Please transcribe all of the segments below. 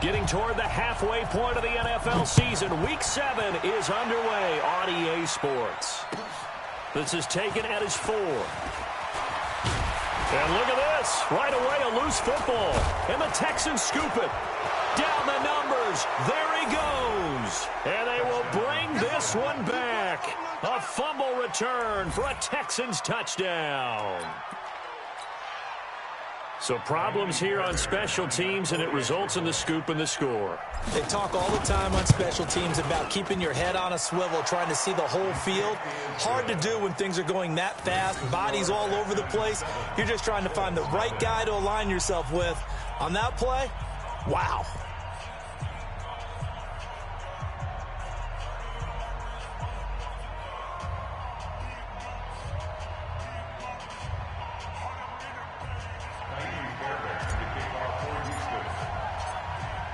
Getting toward the halfway point of the NFL season. Week 7 is underway on EA Sports. This is taken at his 4. And look at this. Right away, a loose football. And the Texans scoop it. Down the numbers. There he goes. And they will bring this one back. A fumble return for a Texans touchdown. So problems here on special teams, and it results in the scoop and the score. They talk all the time on special teams about keeping your head on a swivel, trying to see the whole field. Hard to do when things are going that fast, bodies all over the place. You're just trying to find the right guy to align yourself with. On that play, wow.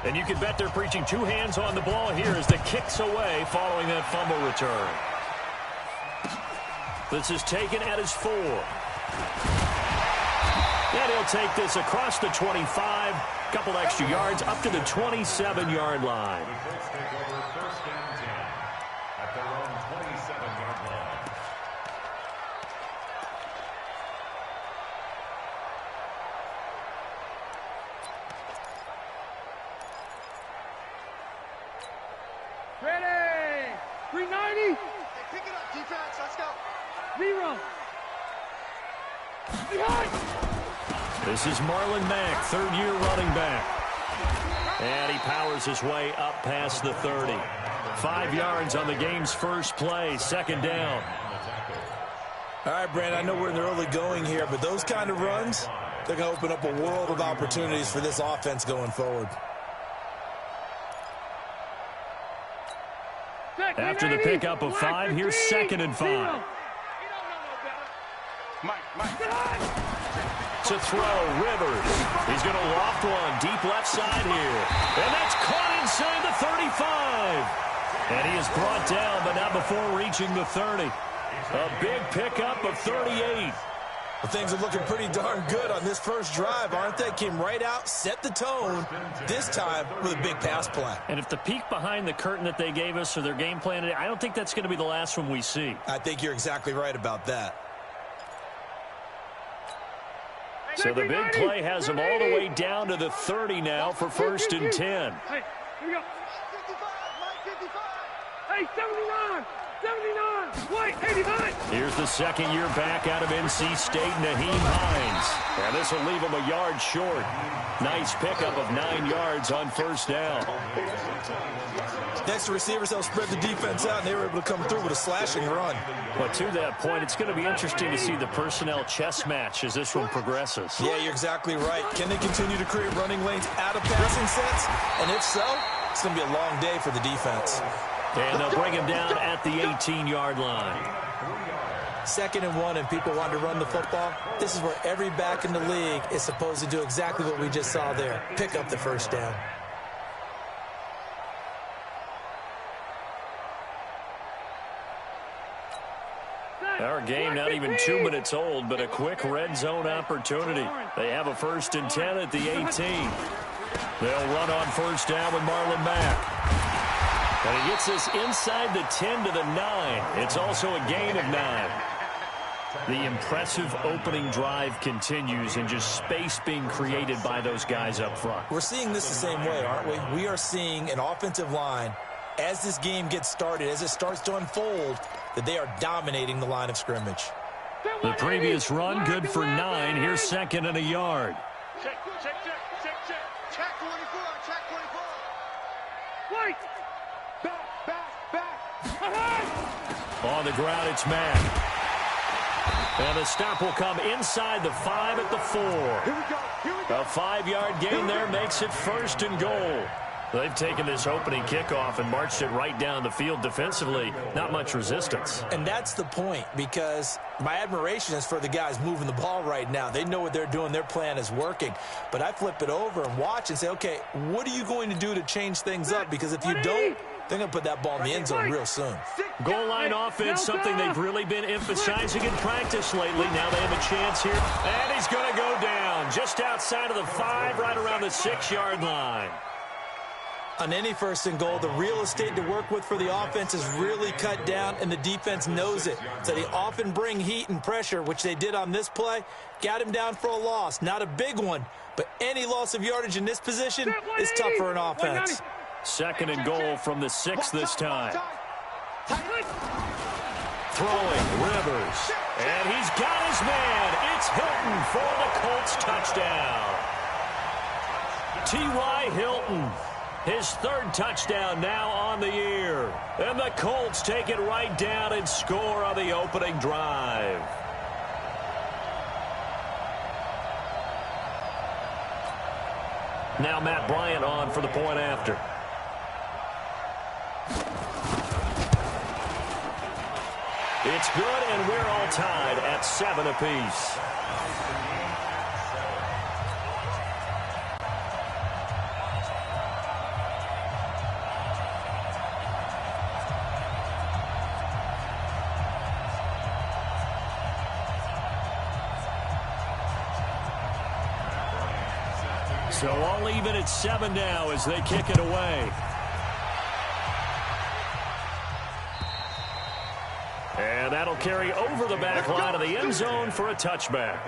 And you can bet they're preaching 2 hands on the ball here as the kick's away following that fumble return. This is taken at his 4. And he'll take this across the 25. Couple extra yards up to the 27-yard line. Ready! 390! Hey, pick it up, defense. Let's go. 0. Behind! This is Marlon Mack, third-year running back. And he powers his way up past the 30. 5 yards on the game's first play, second down. All right, Brandon, I know we're in the early going here, but those kind of runs, they're going to open up a world of opportunities for this offense going forward. After the pickup of 5, here's 2nd and 5. To throw, Rivers. He's going to loft one deep left side here. And that's caught inside the 35. And he is brought down, but not before reaching the 30. A big pickup of 38. Well, things are looking pretty darn good on this first drive, aren't they? Came right out, set the tone, this time with a big pass play. And if the peek behind the curtain that they gave us or their game plan today, I don't think that's going to be the last one we see. I think you're exactly right about that. So the big play has them all the way down to the 30 now for 1st and 10. Hey, here we go. 55. Hey, 79. 79. White, 89. Here's the second-year back out of NC State, Naheem Hines. And this will leave him a yard short. Nice pickup of 9 yards on first down. Next, the receivers helped spread the defense out, and they were able to come through with a slashing run. But to that point, it's going to be interesting to see the personnel chess match as this one progresses. Yeah, you're exactly right. Can they continue to create running lanes out of passing sets? And if so, it's going to be a long day for the defense. And they'll bring him down at the 18-yard line. 2nd and 1, and people want to run the football. This is where every back in the league is supposed to do exactly what we just saw there. Pick up the first down. Our game not even 2 minutes old, but a quick red zone opportunity. They have a 1st and 10 at the 18. They'll run on first down with Marlon Mack. And he gets this inside the 10 to the 9. It's also a gain of 9. The impressive opening drive continues and just space being created by those guys up front. We're seeing this the same way, aren't we? We are seeing an offensive line, as this game gets started, as it starts to unfold, that they are dominating the line of scrimmage. The previous run, good for 9. Here's 2nd and a yard. Check 24, check 24. White. Back. On the ground, it's Mack. And the stop will come inside the 5 at the 4. Here we go. A 5-yard gain there makes it 1st and goal. They've taken this opening kickoff and marched it right down the field defensively. Not much resistance. And that's the point, because my admiration is for the guys moving the ball right now. They know what they're doing. Their plan is working. But I flip it over and watch and say, okay, what are you going to do to change things up? Because if you don't, they're going to put that ball in the end zone real soon. Goal line offense, something they've really been emphasizing in practice lately. Now they have a chance here. And he's going to go down just outside of the 5, right around the 6-yard line. On any first and goal, the real estate to work with for the offense is really cut down, and the defense knows it. So they often bring heat and pressure, which they did on this play. Got him down for a loss. Not a big one, but any loss of yardage in this position is tough for an offense. Second and goal from the 6 this time. Throwing, Rivers. And he's got his man. It's Hilton for the Colts touchdown. T.Y. Hilton. His third touchdown now on the year. And the Colts take it right down and score on the opening drive. Now Matt Bryant on for the point after. It's good, and we're all tied at 7 apiece. So all even at 7 now as they kick it away. And that'll carry over the back line of the end zone for a touchback.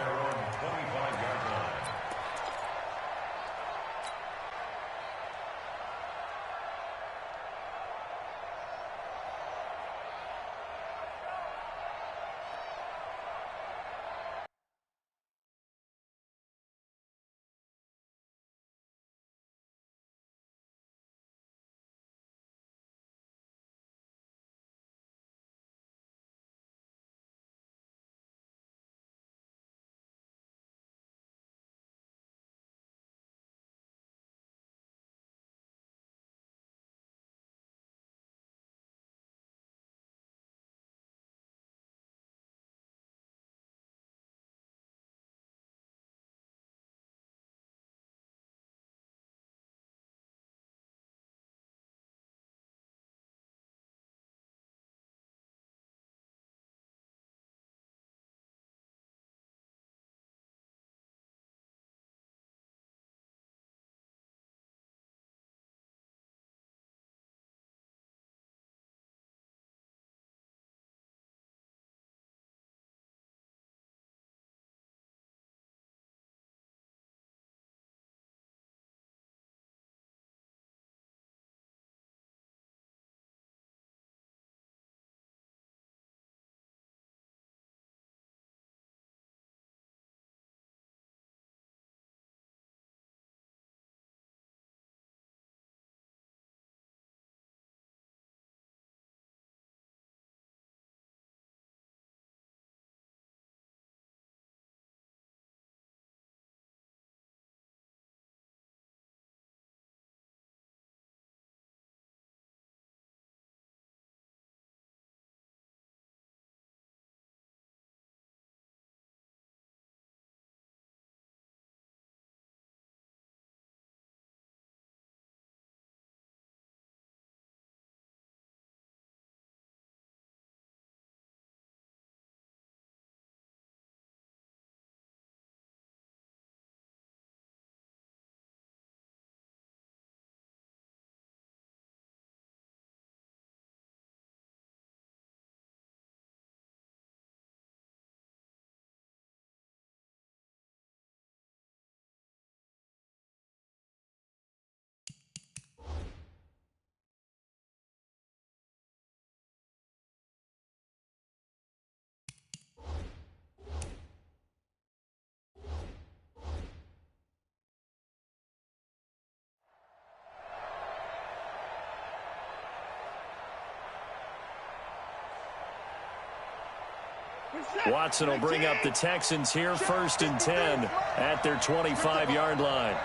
Watson will bring up the Texans here, 1st and 10 at their 25-yard line.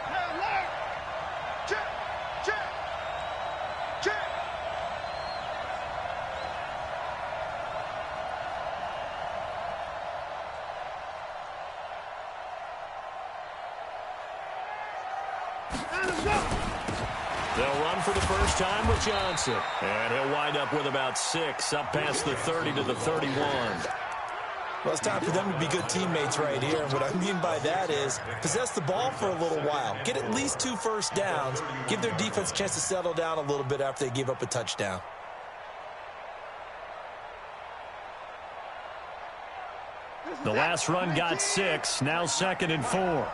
They'll run for the first time with Johnson. And he'll wind up with about 6 up past the 30 to the 31. Well, it's time for them to be good teammates right here. And what I mean by that is possess the ball for a little while. Get at least 2 first downs. Give their defense a chance to settle down a little bit after they give up a touchdown. The last run got 6. Now 2nd and 4. You remember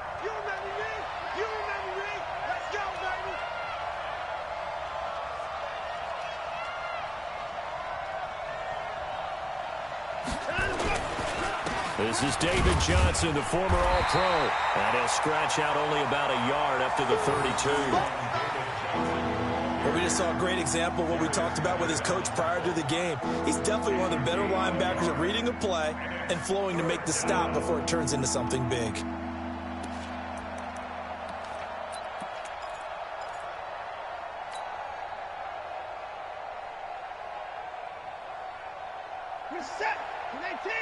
me? You remember me? Let's go, baby! This is David Johnson, the former All-Pro. And he'll scratch out only about a yard up to the 32. Well, we just saw a great example of what we talked about with his coach prior to the game. He's definitely one of the better linebackers at reading a play and flowing to make the stop before it turns into something big. We're set! 19!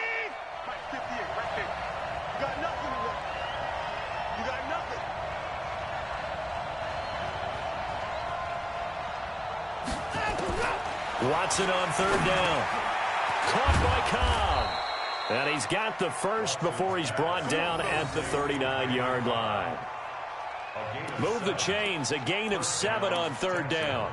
Right, 58, right there. You got nothing to work. You got nothing. Watson on 3rd down. Caught by Cobb. And he's got the first before he's brought down at the 39-yard line. Move the chains. A gain of 7 on 3rd down.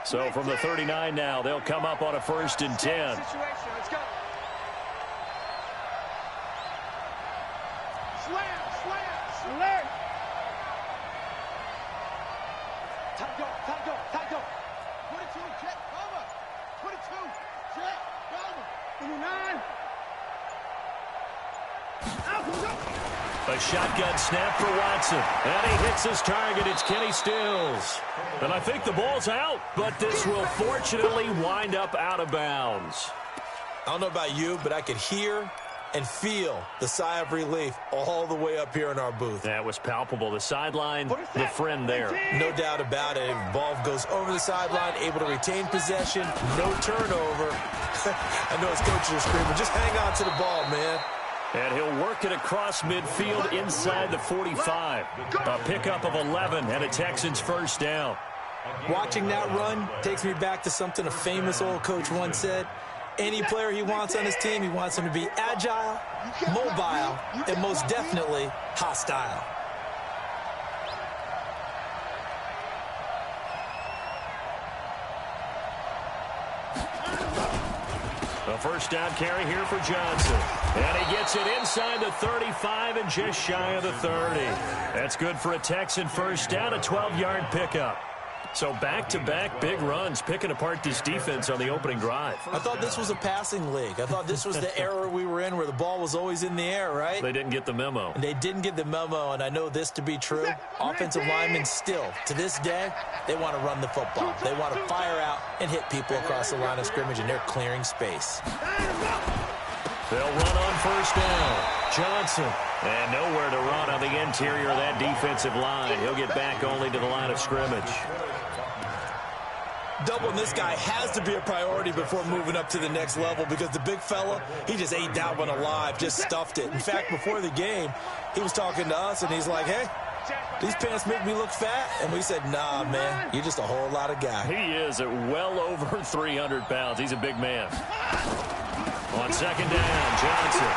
So from the 39 now, they'll come up on a 1st and 10. Let's go. Slam. Tight go. 22, check, cover. 22, check, cover. 29. A shotgun snap for Watson. And he hits his target. It's Kenny Stills. And I think the ball's out, but this will fortunately wind up out of bounds. I don't know about you, but I could hear and feel the sigh of relief all the way up here in our booth. That was palpable. The sideline, the friend there. No doubt about it. Ball goes over the sideline, able to retain possession, no turnover. I know his coaches are screaming, just hang on to the ball, man. And he'll work it across midfield inside the 45. A pickup of 11 and a Texans 1st down. Watching that run takes me back to something a famous old coach once said. Any player he wants on his team, he wants him to be agile, mobile, and most definitely hostile. A 1st down carry here for Johnson. And he gets it inside the 35 and just shy of the 30. That's good for a Texan 1st down, a 12-yard pickup. So back-to-back big runs, picking apart this defense on the opening drive. I thought this was a passing league. I thought this was the era we were in where the ball was always in the air, right? They didn't get the memo. And they didn't get the memo, and I know this to be true. Offensive linemen still, to this day, they want to run the football. They want to fire out and hit people across the line of scrimmage, and they're clearing space. They'll run on 1st down. Johnson. And nowhere to run on the interior of that defensive line. He'll get back only to the line of scrimmage. Doubling this guy has to be a priority before moving up to the next level because the big fella, he just ate that one alive, just stuffed it. In fact, before the game, he was talking to us, and he's like, hey, these pants make me look fat. And we said, nah, man, you're just a whole lot of guy. He is at well over 300 pounds. He's a big man. On 2nd down, Johnson.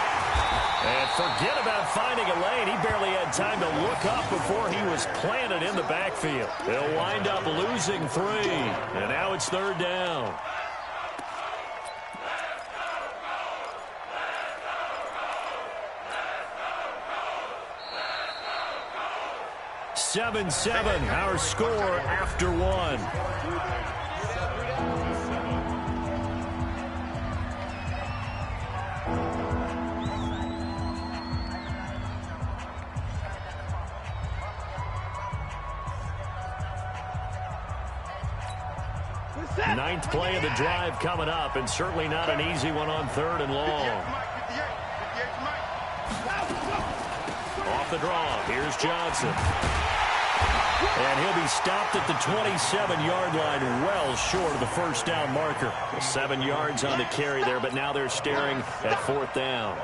And forget about finding a lane. He barely had time to look up before he was planted in the backfield. They'll wind up losing 3. And now it's 3rd down. Seven, our score after 1. Ninth play of the drive coming up, and certainly not an easy one on 3rd and long. Off the draw, here's Johnson. And he'll be stopped at the 27-yard line, well short of the 1st down marker. 7 yards on the carry there, but now they're staring at 4th down.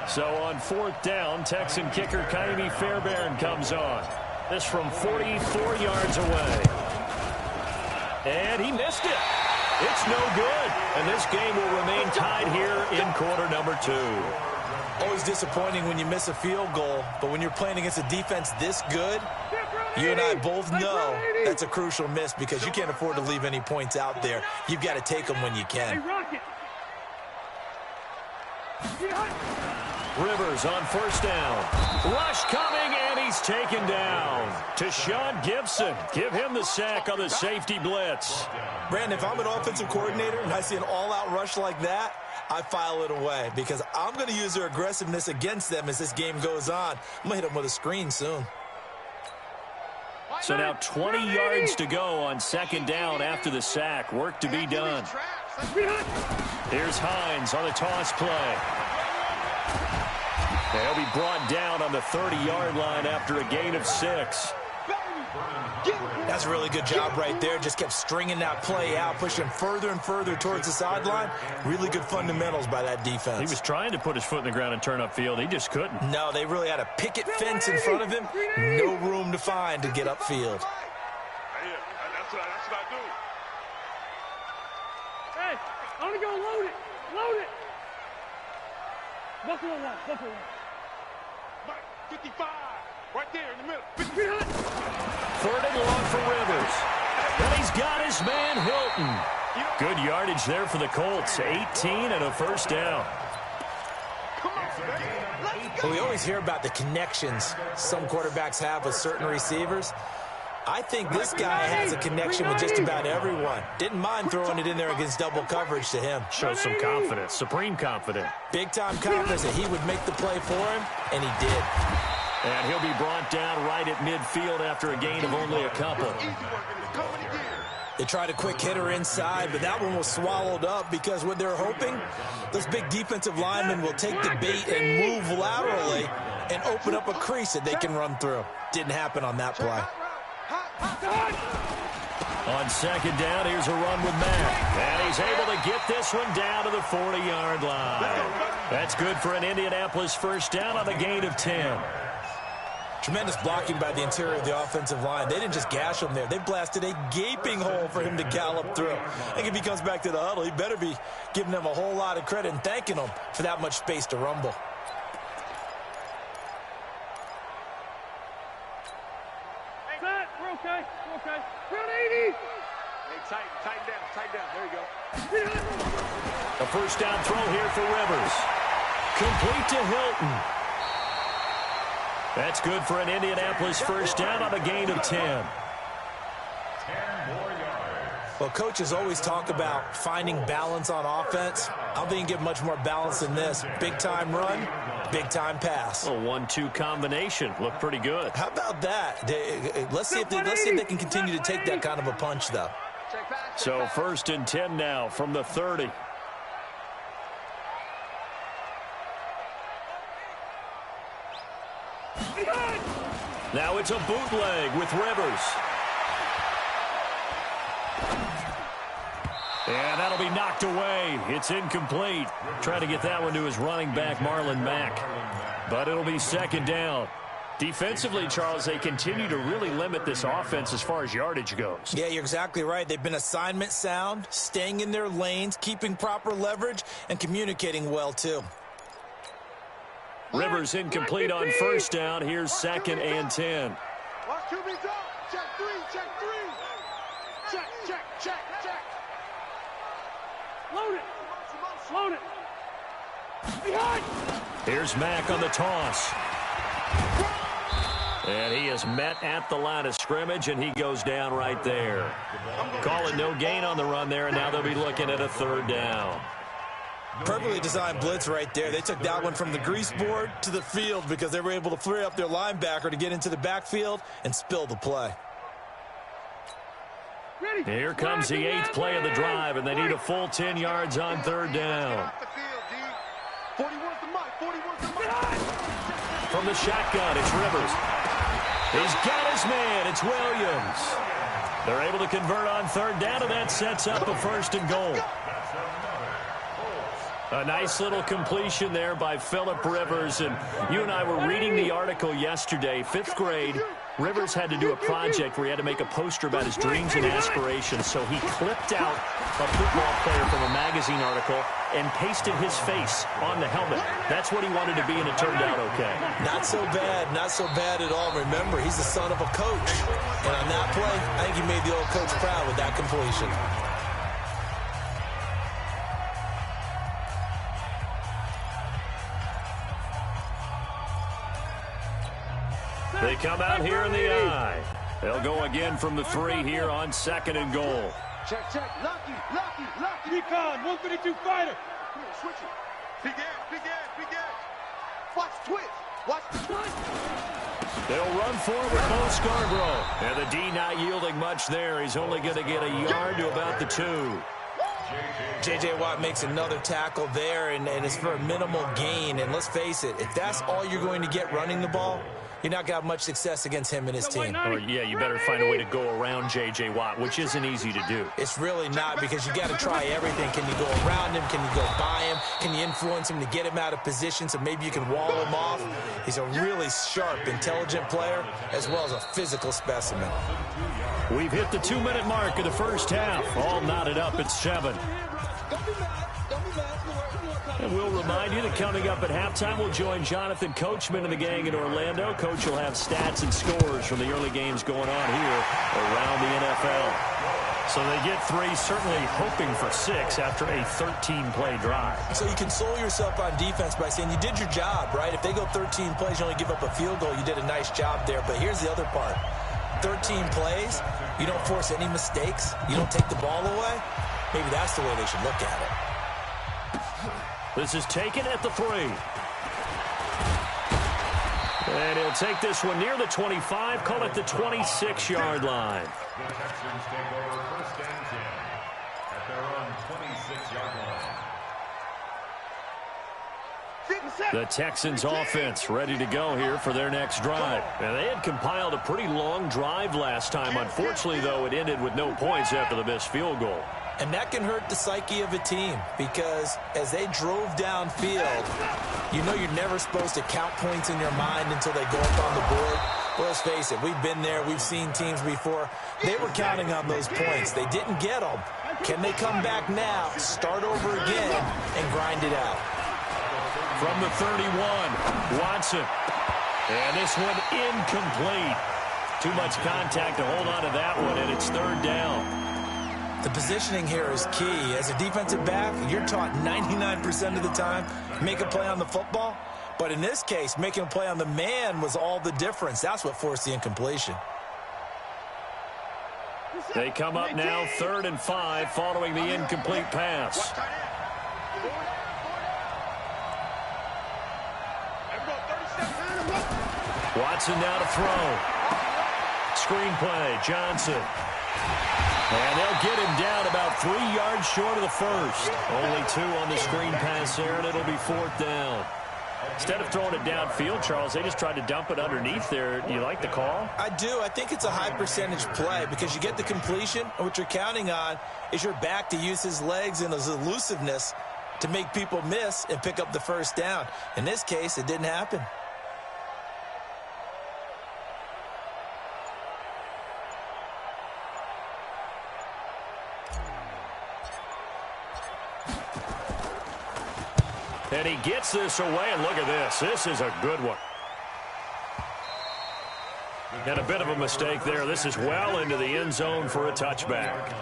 So on 4th down, Texan kicker Kaimi Fairbairn comes on. This from 44 yards away. And he missed it. It's no good. And this game will remain tied here in quarter number 2. Always disappointing when you miss a field goal, but when you're playing against a defense this good, you and I both know that's a crucial miss because you can't afford to leave any points out there. You've got to take them when you can. Rivers on 1st down. Rush coming, and he's taken down. Tashawn Gibson, give him the sack on the safety blitz. Brandon, if I'm an offensive coordinator and I see an all-out rush like that, I file it away because I'm going to use their aggressiveness against them as this game goes on. I'm going to hit them with a screen soon. So now 20 yards to go on 2nd down after the sack. Work to be done. Here's Hines on the toss play. They'll be brought down on the 30-yard line after a gain of 6. That's a really good job right there. Just kept stringing that play out, pushing further and further towards the sideline. Really good fundamentals by that defense. He was trying to put his foot in the ground and turn upfield. He just couldn't. No, they really had a picket fence in front of him. No room to find to get upfield. That's what I do. Hey, I'm going to go load it. Load it. Buffalo one. 55. Right there in the middle. 3rd and long for Rivers. And he's got his man Hilton. Good yardage there for the Colts. 18 and a 1st down. Well, we always hear about the connections some quarterbacks have with certain receivers. I think this guy has a connection with just about everyone. Didn't mind throwing it in there against double coverage to him. Shows some confidence, supreme confidence. Big-time confidence that he would make the play for him, and he did. And he'll be brought down right at midfield after a gain of only a couple. They tried a quick hitter inside, but that one was swallowed up because what they're hoping, those big defensive linemen will take the bait and move laterally and open up a crease that they can run through. Didn't happen on that play. On 2nd down, here's a run with Mack. And he's able to get this one down to the 40-yard line. That's good for an Indianapolis 1st down on a gain of 10. Tremendous blocking by the interior of the offensive line. They didn't just gash him there. They blasted a gaping hole for him to gallop through. I think if he comes back to the huddle, he better be giving them a whole lot of credit and thanking them for that much space to rumble. We're okay. Round 80. Hey, tighten down. There you go. A 1st down throw here for Rivers. Complete to Hilton. That's good for an Indianapolis 1st down on a gain of 10. Well, coaches always talk about finding balance on offense. I don't think you can get much more balance than this. Big-time run, big-time pass. A 1-2 combination. Looked pretty good. How about that? Let's see if they can continue to take that kind of a punch, though. So 1st and 10 now from the 30. Now it's a bootleg with Rivers. And that'll be knocked away. It's incomplete. Trying to get that one to his running back, Marlon Mack. But it'll be 2nd down. Defensively, Charles, they continue to really limit this offense as far as yardage goes. Yeah, you're exactly right. They've been assignment sound, staying in their lanes, keeping proper leverage, and communicating well, too. Rivers incomplete on 1st down. Here's 2nd and 10. Watch QB drop. Check 3. Check. Load it. Behind. Here's Mack on the toss. And he is met at the line of scrimmage, and he goes down right there. Call it no gain on the run there, and now they'll be looking at a 3rd down. Perfectly designed blitz right there. They took that one from the grease board to the field because they were able to free up their linebacker to get into the backfield and spill the play. Here comes the 8th play of the drive, and they need a full 10 yards on 3rd down. 40 worth the mic. From the shotgun, it's Rivers. He's got his man. It's Williams. They're able to convert on 3rd down, and that sets up a 1st and goal. A nice little completion there by Phillip Rivers. And you and I were reading the article yesterday, 5th grade. Rivers had to do a project where he had to make a poster about his dreams and aspirations. So he clipped out a football player from a magazine article and pasted his face on the helmet. That's what he wanted to be, and it turned out okay. Not so bad. Not so bad at all. Remember, he's the son of a coach. And on that play, I think he made the old coach proud with that completion. They come out here in the I. They'll go again from the 3 here on 2nd and goal. Check, check. Lucky. Recon, 152 fighter. Come on, switch it. Big edge. Watch the twitch. Watch the twitch. They'll run forward with Bo Scarborough. And the D not yielding much there. He's only going to get a yard to about the 2. J.J. Watt makes another tackle there, and it's for a minimal gain. And let's face it, if that's all you're going to get running the ball, you're not going to have much success against him and his team. Or, yeah, you better find a way to go around J.J. Watt, which isn't easy to do. It's really not, because you got to try everything. Can you go around him? Can you go by him? Can you influence him to get him out of position so maybe you can wall him off? He's a really sharp, intelligent player, as well as a physical specimen. We've hit the 2-minute mark of the first half. All knotted up at 7. And we'll remind you that coming up at halftime, we'll join Jonathan Coachman and the gang in Orlando. Coach will have stats and scores from the early games going on here around the NFL. So they get 3, certainly hoping for 6 after a 13-play drive. So you console yourself on defense by saying you did your job, right? If they go 13 plays, you only give up a field goal, you did a nice job there. But here's the other part. 13 plays, you don't force any mistakes, you don't take the ball away. Maybe that's the way they should look at it. This is taken at the 3. And he'll take this one near the 25, call it the 26-yard line. The Texans take over 1st and 10 at their own 26-yard line. The Texans offense ready to go here for their next drive. And they had compiled a pretty long drive last time. Unfortunately, though, it ended with no points after the missed field goal. And that can hurt the psyche of a team, because as they drove downfield, you know you're never supposed to count points in your mind until they go up on the board. Well, let's face it, we've been there, we've seen teams before. They were counting on those points. They didn't get them. Can they come back now, start over again, and grind it out? From the 31, Watson. And this one incomplete. Too much contact to hold on to that one, and it's 3rd down. The positioning here is key. As a defensive back, you're taught 99% of the time, make a play on the football. But in this case, making a play on the man was all the difference. That's what forced the incompletion. They come up now 3rd and 5 following the incomplete pass. Watson now to throw. Screenplay, Johnson. And they'll get him down about 3 yards short of the first. Only 2 on the screen pass there, and it'll be 4th down. Instead of throwing it downfield, Charles, they just tried to dump it underneath there. Do you like the call? I do. I think it's a high-percentage play because you get the completion, and what you're counting on is your back to use his legs and his elusiveness to make people miss and pick up the 1st down. In this case, it didn't happen. And he gets this away, and look at this. This is a good one. And a bit of a mistake there. This is well into the end zone for a touchback.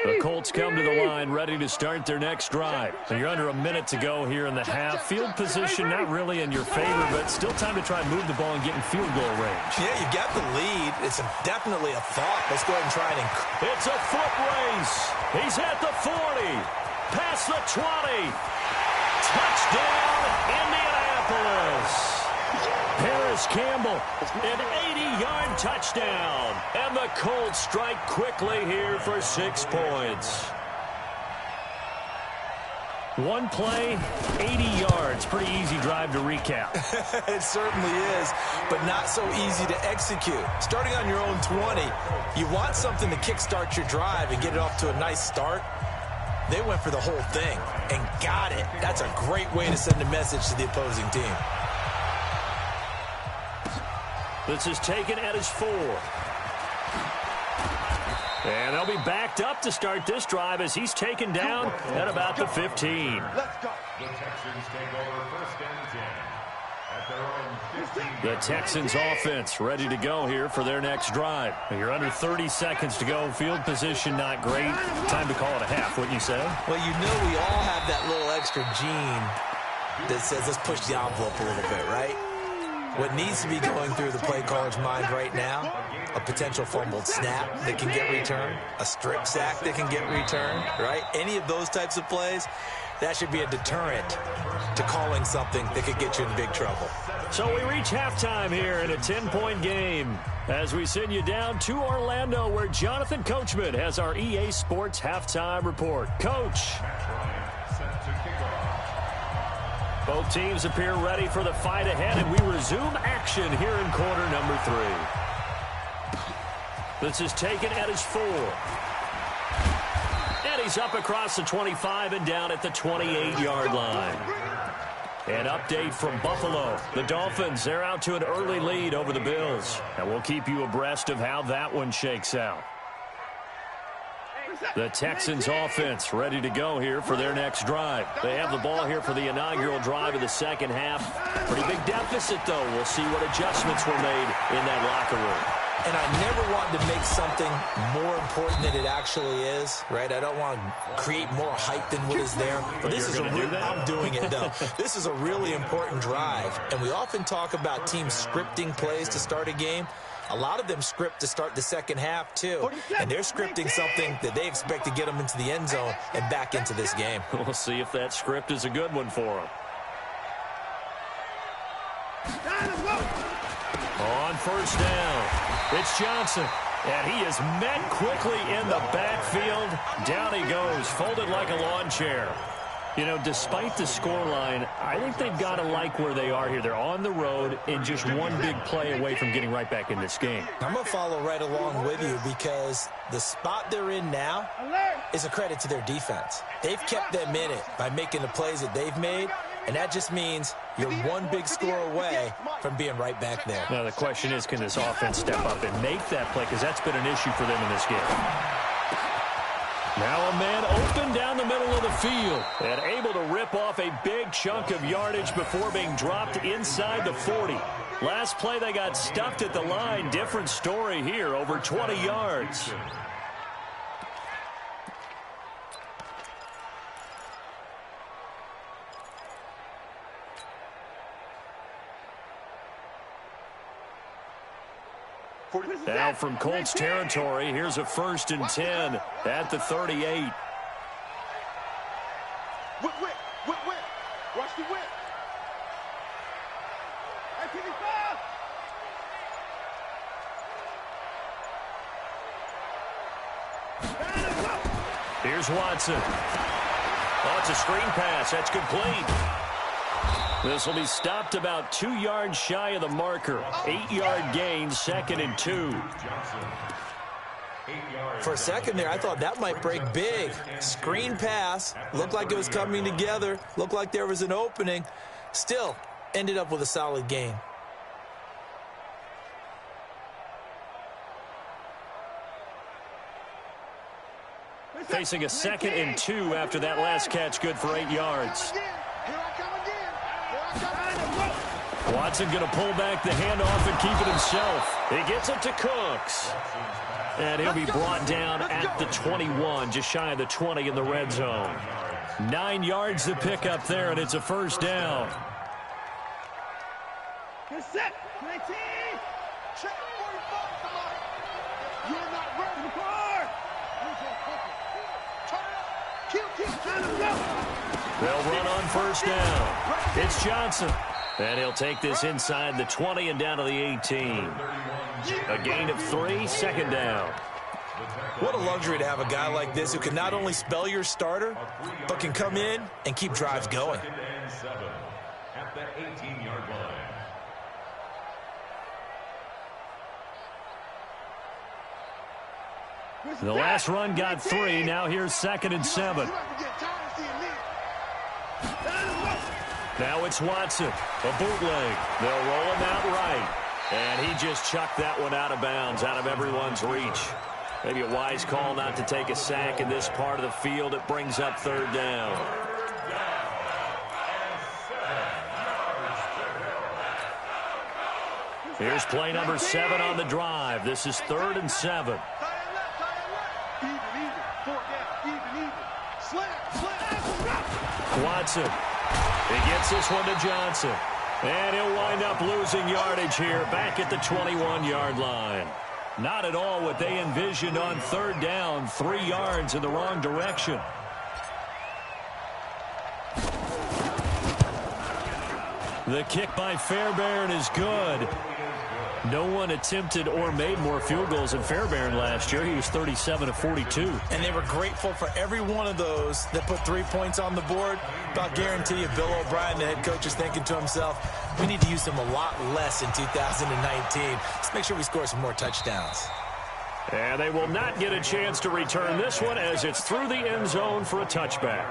The Colts come to the line, ready to start their next drive. And you're under a minute to go here in the half. Field position not really in your favor, but still time to try and move the ball and get in field goal range. Yeah, you've got the lead. It's definitely a thought. Let's go ahead and try it. It's a foot race. He's at the 40, past the 20. Touchdown, Indianapolis. Paris Campbell, an 80-yard touchdown. And the Colts strike quickly here for 6 points. One play, 80 yards. Pretty easy drive to recap. It certainly is, but not so easy to execute. Starting on your own 20, you want something to kickstart your drive and get it off to a nice start. They went for the whole thing and got it. That's a great way to send a message to the opposing team. This is taken at his 4. And they'll be backed up to start this drive as he's taken down at about the 15. Let's go. The Texans take over 1st and 10 at their own 15. The Texans offense ready to go here for their next drive. You're under 30 seconds to go. Field position not great. Time to call it a half, wouldn't you say? Well, you know we all have that little extra gene that says let's push the envelope a little bit, right? What needs to be going through the play caller's mind right now, a potential fumbled snap that can get returned, a strip sack that can get returned, right? Any of those types of plays, that should be a deterrent to calling something that could get you in big trouble. So we reach halftime here in a 10-point game as we send you down to Orlando where Jonathan Coachman has our EA Sports halftime report. Coach. Both teams appear ready for the fight ahead, and we resume action here in quarter number 3. This is taken at his 4. And he's up across the 25 and down at the 28-yard line. An update from Buffalo. The Dolphins, they're out to an early lead over the Bills. And we'll keep you abreast of how that one shakes out. The Texans offense ready to go here for their next drive. They have the ball here for the inaugural drive of the second half. Pretty big deficit, though. We'll see what adjustments were made in that locker room. And I never want to make something more important than it actually is, right? I don't want to create more hype than what is there. But this is I'm doing it, though. This is a really important drive. And we often talk about teams scripting plays to start a game. A lot of them script to start the second half, too. And they're scripting something that they expect to get them into the end zone and back into this game. We'll see if that script is a good one for them. On first down, it's Johnson. And he is met quickly in the backfield. Down he goes, folded like a lawn chair. You know, despite the scoreline, I think they've got to like where they are here. They're on the road and just one big play away from getting right back in this game. I'm going to follow right along with you because the spot they're in now is a credit to their defense. They've kept them in it by making the plays that they've made, and that just means you're one big score away from being right back there. Now, the question is, can this offense step up and make that play? Because that's been an issue for them in this game. Now a man open down the middle of the field and able to rip off a big chunk of yardage before being dropped inside the 40. Last play they got stuffed at the line. Different story here, over 20 yards. Now from Colts territory, here's a 1st and 10 at the 38. Whip. Watch the whip. Here's Watson. Oh, it's a screen pass. That's complete. This will be stopped about 2 yards shy of the marker. 8-yard gain, 2nd and 2. For a second there, I thought that might break big. Screen pass. Looked like it was coming together. Looked like there was an opening. Still, ended up with a solid gain. Facing a 2nd and 2 after that last catch, good for 8 yards. Watson going to pull back the handoff and keep it himself. He gets it to Cooks. And he'll be brought down at the 21, just shy of the 20 in the red zone. 9 yards to pick up there, and it's a 1st down. Set. 19. Check 45, somebody. You're not ready. They'll run on 1st down. It's Johnson. And he'll take this inside the 20 and down to the 18. A gain of 3, 2nd down. What a luxury to have a guy like this who can not only spell your starter, but can come in and keep drives going. At the 18-yard line. The last run got 3. Now here's 2nd and 7. Now it's Watson. A bootleg. They'll roll him out right. And he just chucked that one out of bounds, out of everyone's reach. Maybe a wise call not to take a sack in this part of the field. It brings up 3rd down. Here's play number 7 on the drive. This is 3rd and 7. Watson. He gets this one to Johnson. And he'll wind up losing yardage here back at the 21-yard line. Not at all what they envisioned on 3rd down. 3 yards in the wrong direction. The kick by Fairbairn is good. No one attempted or made more field goals than Fairbairn last year. He was 37 of 42. And they were grateful for every one of those that put 3 points on the board. But I'll guarantee you, Bill O'Brien, the head coach, is thinking to himself, we need to use them a lot less in 2019. Let's make sure we score some more touchdowns. And they will not get a chance to return this one as it's through the end zone for a touchback.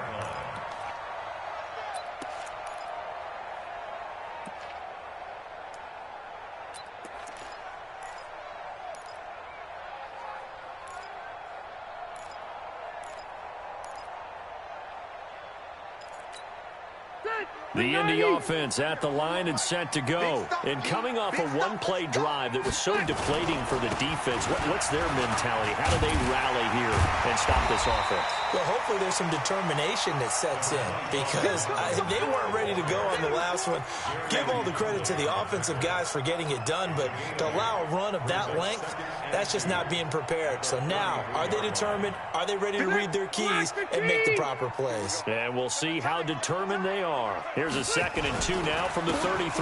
The Indy offense at the line and set to go. And coming off a one-play drive that was so deflating for the defense, what's their mentality? How do they rally here and stop this offense? Well, hopefully there's some determination that sets in because they weren't ready to go on the last one. Give all the credit to the offensive guys for getting it done, but to allow a run of that length, that's just not being prepared. So now, are they determined? Are they ready to read their keys and make the proper plays? And we'll see how determined they are. Here's a 2nd and 2 now from the 33.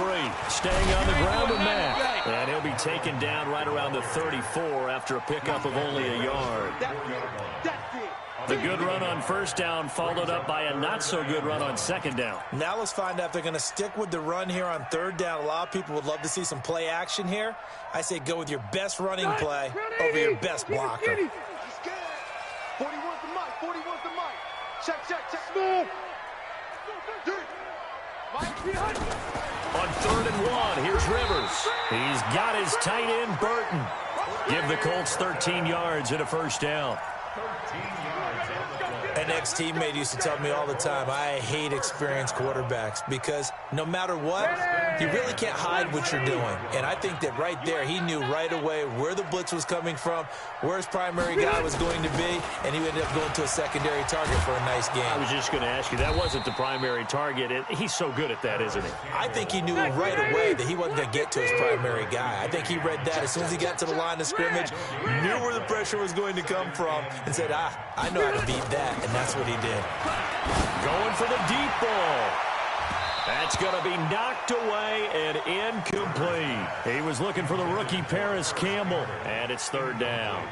Staying on the ground with Mack. And he'll be taken down right around the 34 after a pickup of only a yard. The good run on 1st down followed up by a not-so-good run on 2nd down. Now let's find out if they're going to stick with the run here on 3rd down. A lot of people would love to see some play action here. I say go with your best running play over your best blocker. 41's the mic. 41's the mic. Check. Smooth. On 3rd and 1, here's Rivers. He's got his tight end, Burton. Give the Colts 13 yards and a 1st down. An ex-teammate used to tell me all the time, I hate experienced quarterbacks because no matter what, you really can't hide what you're doing. And I think that right there, he knew right away where the blitz was coming from, where his primary guy was going to be, and he ended up going to a secondary target for a nice game. I was just going to ask you, that wasn't the primary target. He's so good at that, isn't he? I think he knew right away that he wasn't going to get to his primary guy. I think he read that as soon as he got to the line of scrimmage, knew where the pressure was going to come from, and said, I know how to beat that. And that's what he did. Going for the deep ball. That's going to be knocked away and incomplete. He was looking for the rookie Paris Campbell, and it's 3rd down.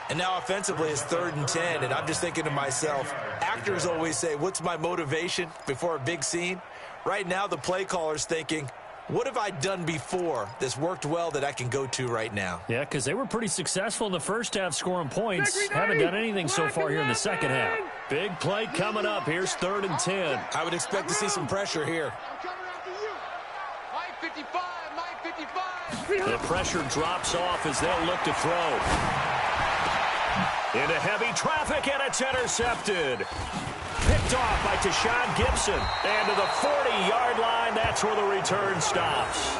And now offensively it's 3rd and 10, and I'm just thinking to myself, actors always say, what's my motivation before a big scene? Right now the play caller's thinking, what have I done before that's worked well that I can go to right now? Yeah, because they were pretty successful in the 1st half scoring points. Haven't done anything so far here in the 2nd half. Big play coming up. Here's 3rd and 10. I would expect to see some pressure here. The pressure drops off as they'll look to throw. Into heavy traffic, and it's intercepted. Picked off by Tashawn Gibson. And to the 40-yard line, that's where the return stops.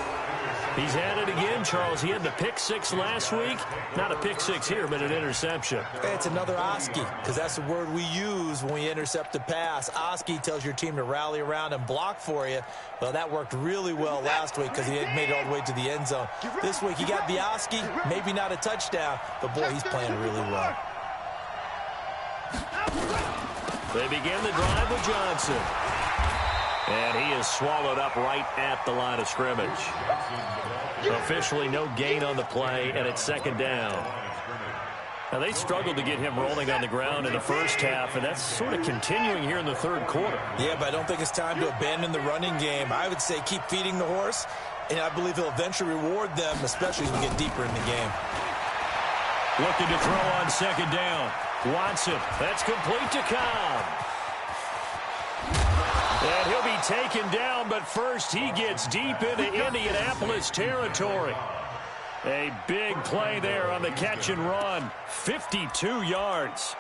He's at it again, Charles. He had the pick 6 last week. Not a pick 6 here, but an interception. It's another Oski, because that's the word we use when we intercept a pass. Oski tells your team to rally around and block for you. Well, that worked really well last week because he had made it all the way to the end zone. This week, he got the Oski, maybe not a touchdown, but, boy, he's playing really well. They begin the drive with Johnson. And he is swallowed up right at the line of scrimmage. Officially no gain on the play, and it's 2nd down. Now, they struggled to get him rolling on the ground in the first half, and that's sort of continuing here in the third quarter. Yeah, but I don't think it's time to abandon the running game. I would say keep feeding the horse, and I believe he'll eventually reward them, especially as we get deeper in the game. Looking to throw on second down. Watson, that's complete to Cobb. And he'll be taken down, but first he gets deep into Indianapolis territory. A big play there on the catch and run. 52 yards.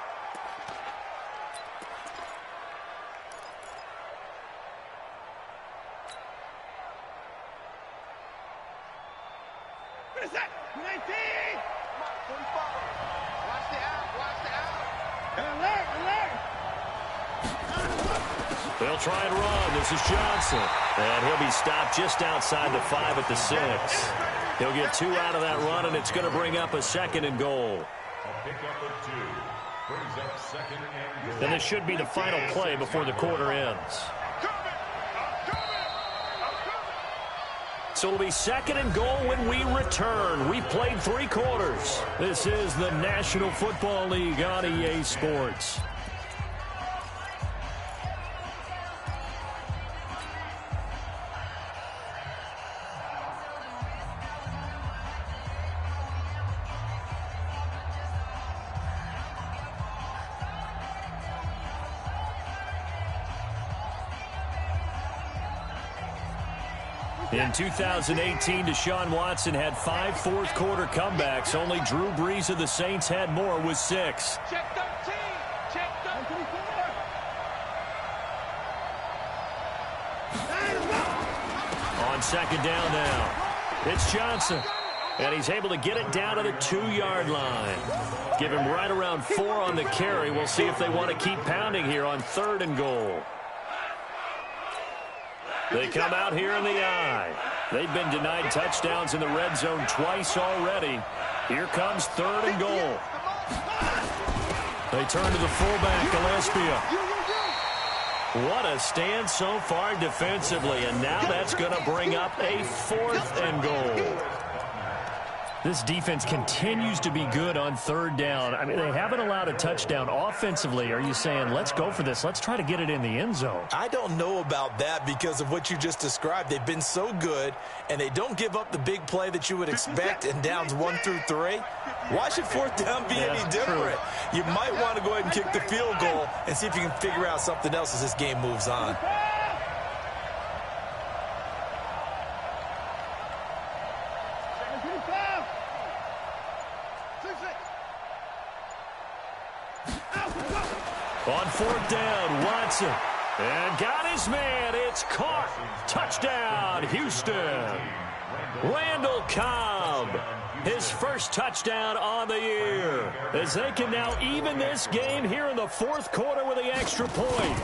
What is that? 19! Come on, 45. Watch the out, watch the out. Alert, alert. They'll try and run. This is Johnson. And he'll be stopped just outside the 5 at the 6. He'll get 2 out of that run, and it's going to bring up a 2nd and goal. A pickup of 2. Brings up 2nd and goal. And this should be the final play before the quarter ends. So it'll be 2nd and goal when we return. We've played 3 quarters. This is the National Football League on EA Sports. In 2018, Deshaun Watson had 5 fourth-quarter comebacks. Only Drew Brees of the Saints had more with 6. Check 13. Check 13. On second down now, it's Johnson. And he's able to get it down to the 2-yard line. Give him right around 4 on the carry. We'll see if they want to keep pounding here on 3rd and goal. They come out here in the I. They've been denied touchdowns in the red zone twice already. Here comes 3rd and goal. They turn to the fullback, Gillespie. What a stand so far defensively, and now that's going to bring up a 4th and goal. This defense continues to be good on 3rd down. I mean, they haven't allowed a touchdown offensively. Are you saying, let's go for this? Let's try to get it in the end zone. I don't know about that because of what you just described. They've been so good, and they don't give up the big play that you would expect in downs 1 through 3. Why should 4th down be any different? True. You might want to go ahead and kick the field goal and see if you can figure out something else as this game moves on. On 4th down, Watson. And got his man. It's caught. Touchdown, Houston. Randall Cobb. His first touchdown on the year. As they can now even this game here in the 4th quarter with the extra point.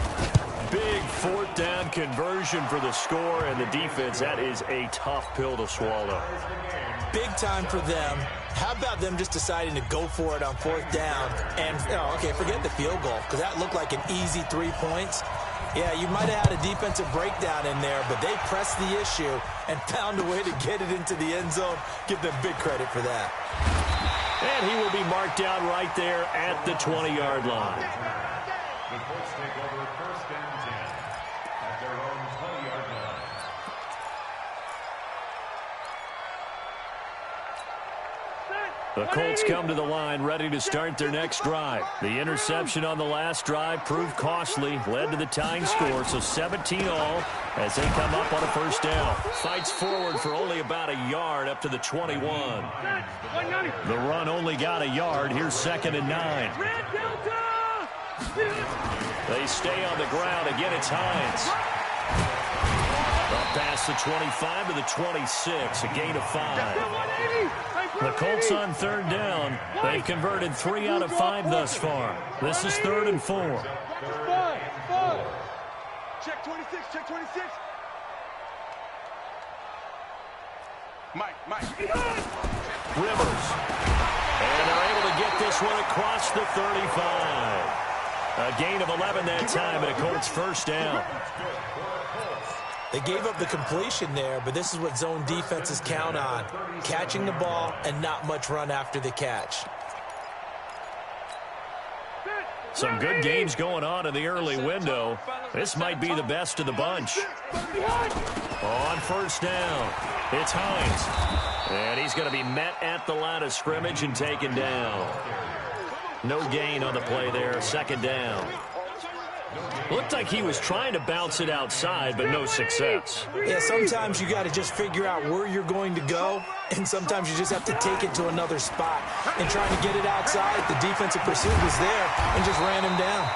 Big 4th down conversion for the score, and the defense, that is a tough pill to swallow. Big time for them. How about them just deciding to go for it on 4th down? And, okay, forget the field goal, because that looked like an easy 3 points. Yeah, you might have had a defensive breakdown in there, but they pressed the issue and found a way to get it into the end zone. Give them big credit for that. And he will be marked down right there at the 20-yard line. The Colts take over 1st and 10 at their own 20-yard line. The Colts come to the line ready to start their next drive. The interception on the last drive proved costly, led to the tying score, so 17 all as they come up on a 1st down. Fights forward for only about a yard up to the 21. The run only got a yard. Here's 2nd and 9. They stay on the ground. Again, it's Hines. Up past the 25 to the 26, a gain of 5. The Colts on 3rd down. They've converted 3 out of 5 thus far. This is 3rd and 4. Check 26, check 26. Mike. Rivers. And they're able to get this one across the 35. A gain of 11 that time, and a Colts 1st down. They gave up the completion there, but this is what zone defenses count on. Catching the ball and not much run after the catch. Some good games going on in the early window. This might be the best of the bunch. On first down, it's Hines. And he's going to be met at the line of scrimmage and taken down. No gain on the play there, second down. Looked like he was trying to bounce it outside, but no success. Yeah, sometimes you got to just figure out where you're going to go, and sometimes you just have to take it to another spot. And trying to get it outside, the defensive pursuit was there and just ran him down.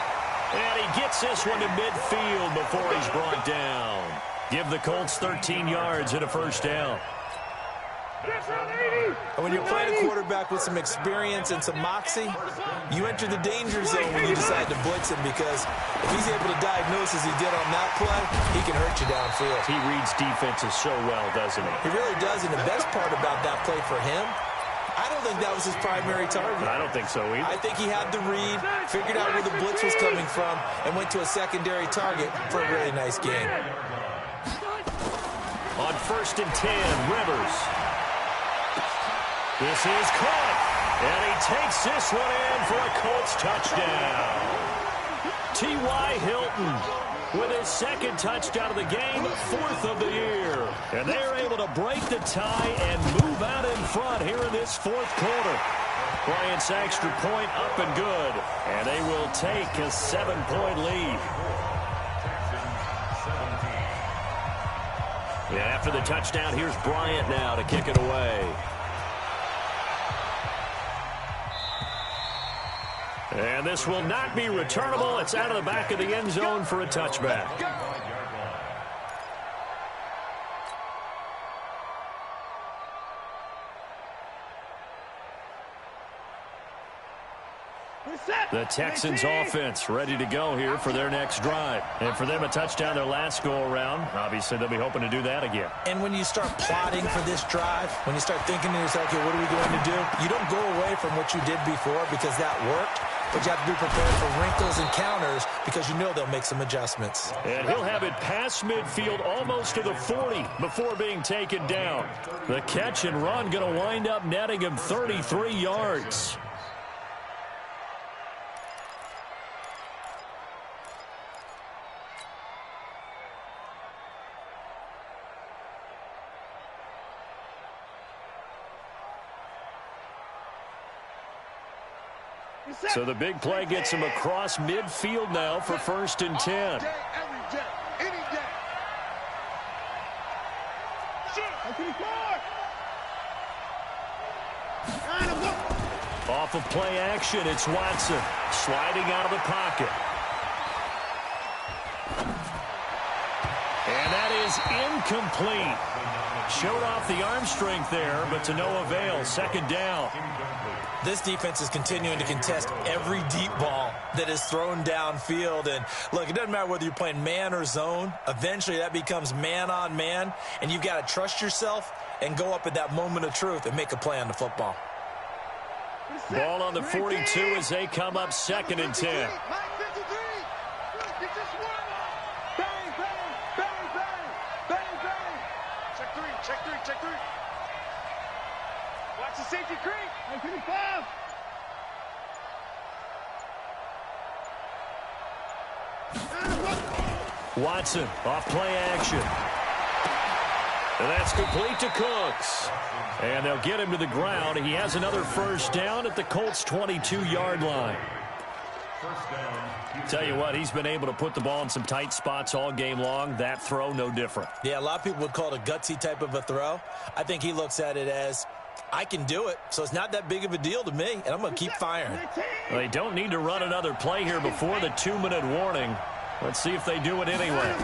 And he gets this one to midfield before he's brought down. Give the Colts 13 yards and a first down. And when you're playing a quarterback with some experience and some moxie, you enter the danger zone when you decide to blitz him, because if he's able to diagnose as he did on that play, he can hurt you downfield. He reads defenses so well, doesn't he? He really does, and the best part about that play for him, I don't think that was his primary target. I don't think so either. I think he had the read, figured out where the blitz was coming from, and went to a secondary target for a really nice game. On first and 10, Rivers. This is caught, and he takes this one in for a Colts touchdown. T.Y. Hilton with his second touchdown of the game, fourth of the year. And they're able to break the tie and move out in front here in this fourth quarter. Bryant's extra point up and good, and they will take a 7-point lead. Yeah, after the touchdown, here's Bryant now to kick it away. And this will not be returnable. It's out of the back of the end zone for a touchback. The Texans offense ready to go here for their next drive. And for them, a touchdown their last go-around. Obviously, they'll be hoping to do that again. And when you start plotting for this drive, when you start thinking to yourself, okay, what are we going to do? You don't go away from what you did before because that worked, but you have to be prepared for wrinkles and counters because you know they'll make some adjustments. And he'll have it past midfield almost to the 40 before being taken down. The catch and run going to wind up netting him 33 yards. So the big play gets him across midfield now for first and 10. Every day, any day. Off of play action, it's Watson sliding out of the pocket. And that is incomplete. Showed off the arm strength there, but to no avail. Second down. This defense is continuing to contest every deep ball that is thrown downfield. And, look, it doesn't matter whether you're playing man or zone. Eventually, that becomes man-on-man, and you've got to trust yourself and go up at that moment of truth and make a play on the football. Ball on the 42 as they come up second and 10. Check three. Watch the safety creep. 55. Watson off play action. And that's complete to Cooks. And they'll get him to the ground. He has another first down at the Colts' 22-yard line. Tell you what, he's been able to put the ball in some tight spots all game long. That throw, no different. Yeah, a lot of people would call it a gutsy type of a throw. I think he looks at it as, I can do it, so it's not that big of a deal to me, and I'm going to keep firing. Well, they don't need to run another play here before the 2-minute warning. Let's see if they do it anyway.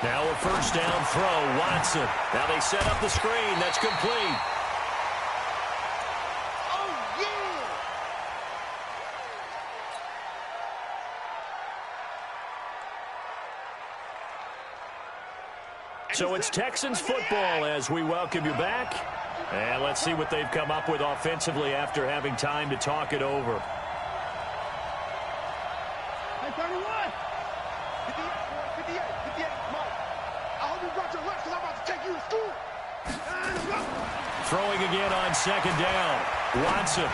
Now a first down throw, Watson. Now they set up the screen. That's complete. So it's Texans football as we welcome you back. And let's see what they've come up with offensively after having time to talk it over. Hey, 31. 58, Mike. I hope you brought your lunch because I'm about to take you to school. Throwing again on second down. Watson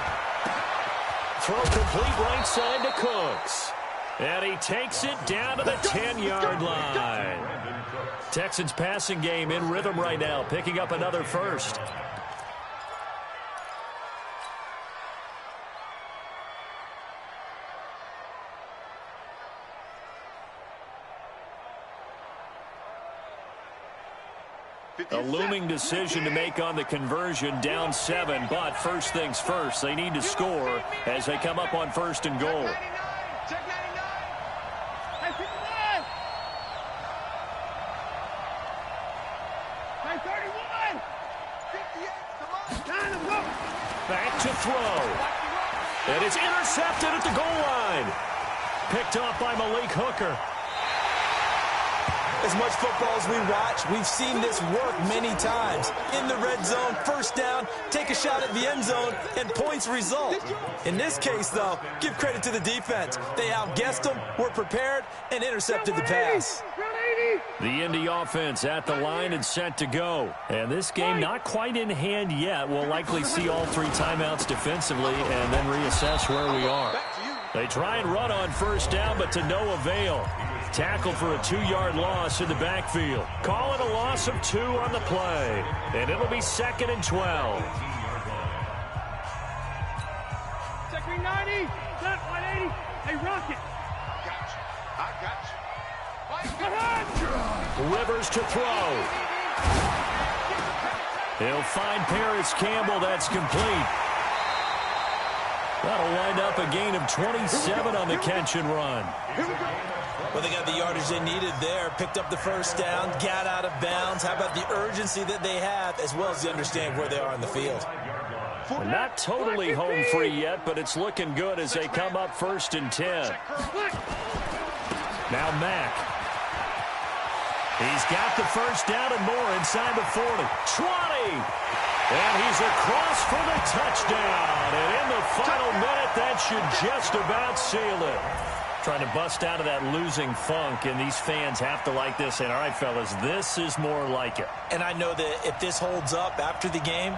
throw complete right side to Cooks. And he takes it down to the 10-yard line. Texans passing game in rhythm right now, picking up another first. A looming decision to make on the conversion, down 7, but first things first, they need to score as they come up on first and goal. Check 99. Hey, 59. Hey, 31. 58. Come on. Time to go. Back to throw. And it's intercepted at the goal line. Picked off by Malik Hooker. As much football as we watch, we've seen this work many times. In the red zone, first down, take a shot at the end zone, and points result. In this case, though, give credit to the defense. They outguessed them, were prepared, and intercepted the pass. The Indy offense at the line and set to go. And this game not quite in hand yet. We'll likely see all 3 timeouts defensively and then reassess where we are. They try and run on first down, but to no avail. Tackled for a 2-yard loss in the backfield. Call it a loss of 2 on the play. And it'll be 2nd and 12. Check 390. Set 180. Hey, Rocket. I got you. Rivers to throw. He'll find Paris Campbell. That's complete. That'll wind up a gain of 27 on the catch and run. Well, they got the yardage they needed there, picked up the first down, got out of bounds. How about the urgency that they have, as well as the understanding where they are in the field? Well, not totally home free yet, but it's looking good as they come up 1st and 10. Now Mack. He's got the first down and more inside the 40. 20! And he's across for the touchdown. And in the final minute, that should just about seal it. Trying to bust out of that losing funk, and these fans have to like this. And all right, fellas, this is more like it. And I know that if this holds up after the game,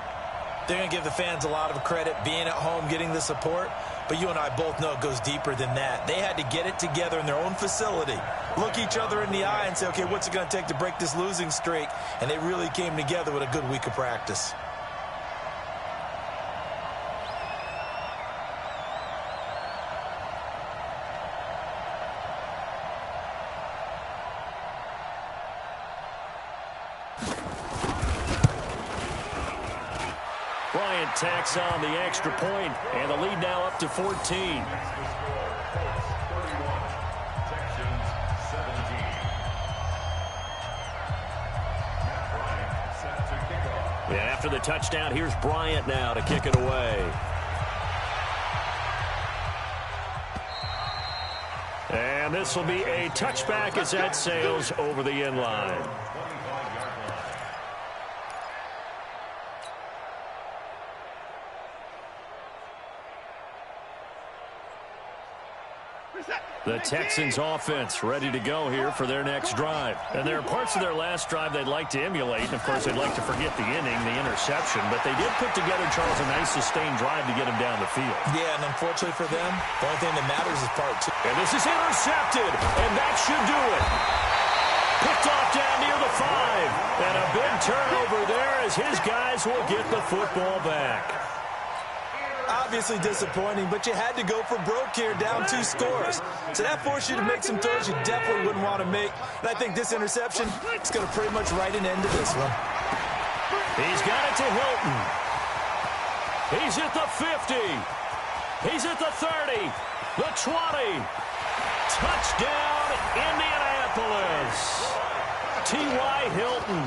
they're going to give the fans a lot of credit, being at home, getting the support. But you and I both know it goes deeper than that. They had to get it together in their own facility, look each other in the eye and say, okay, what's it going to take to break this losing streak? And they really came together with a good week of practice. Bryant tacks on the extra point, and the lead now up to 14. And after the touchdown, here's Bryant now to kick it away. And this will be a touchback as that sails over the end line. The Texans offense ready to go here for their next drive. And there are parts of their last drive they'd like to emulate. And, of course, they'd like to forget the inning, the interception. But they did put together, Charles, a nice sustained drive to get them down the field. Yeah, and unfortunately for them, the only thing that matters is part 2. And this is intercepted, and that should do it. Picked off down near the 5. And a big turnover there as his guys will get the football back. Obviously disappointing, but you had to go for broke here, down 2 scores. So that forced you to make some throws you definitely wouldn't want to make. And I think this interception is going to pretty much write an end to this one. He's got it to Hilton. He's at the 50. He's at the 30. The 20. Touchdown, Indianapolis. T.Y. Hilton.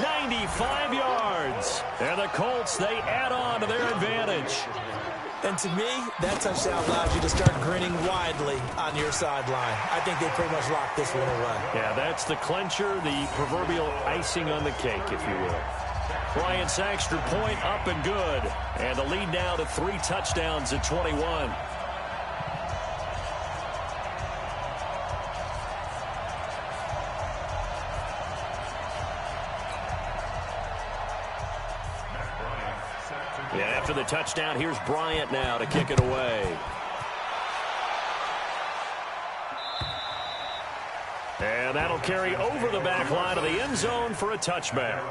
95 yards. And the Colts, they add on to their advantage. And to me, that touchdown allows you to start grinning widely on your sideline. I think they pretty much locked this one away. Yeah, that's the clincher, the proverbial icing on the cake, if you will. Bryant's extra point up and good. And the lead now to 3 touchdowns at 21. And after the touchdown, here's Bryant now to kick it away. And that'll carry over the back line of the end zone for a touchback.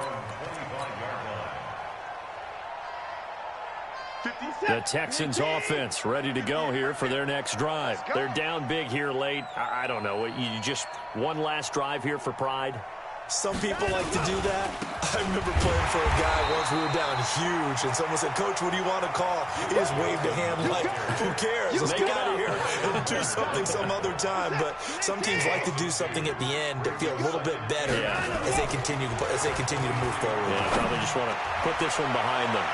The Texans offense ready to go here for their next drive. They're down big here late. I don't know. You just one last drive here for pride? Some people like to do that. I remember playing for a guy once. We were down huge, and someone said, "Coach, what do you want to call?" He just waved a hand like, who cares? Let's get out of here and do something some other time. But some teams like to do something at the end to feel a little bit better as they continue to move forward. Yeah, probably just want to put this one behind them.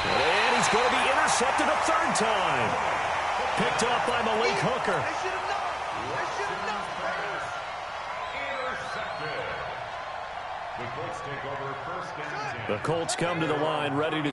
And he's going to be intercepted a third time. Picked up by Malik Hooker. The Colts come to the line ready to